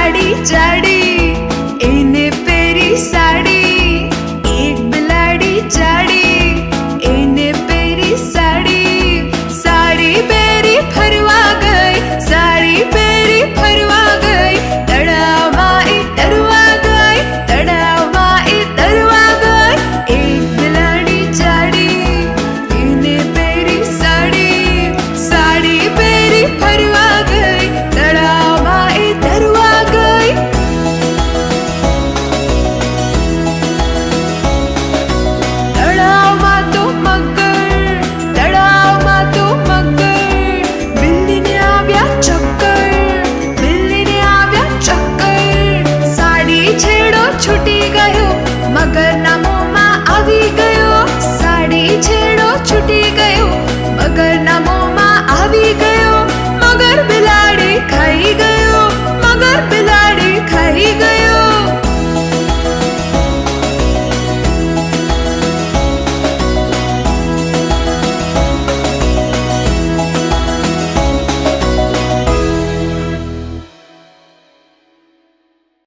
જાડી જાડી એને પહેરી સાડી, એક બિલાડી જાડી એને પહેરી સાડી, સાડી પહેરી ફરવા ગઈ, સાડી પહેરી ફરવા ગઈ, તળાવમાં એ તરવા ગઈ, તળાવમાં એ તરવા ગઈ, એક બિલાડી જાડી એને પહેરી સાડી, સાડી પહેરી ફરવા ગઈ, તળાવમાં એ તરવા ગઈ. તળાવમાં તો મગર, તળાવમાં તો મગર, બિલ્લીને આવ્યા ચક્કર, બિલ્લીને આવ્યા ચક્કર, સાડી છેડો છૂટી ગયો, મગરના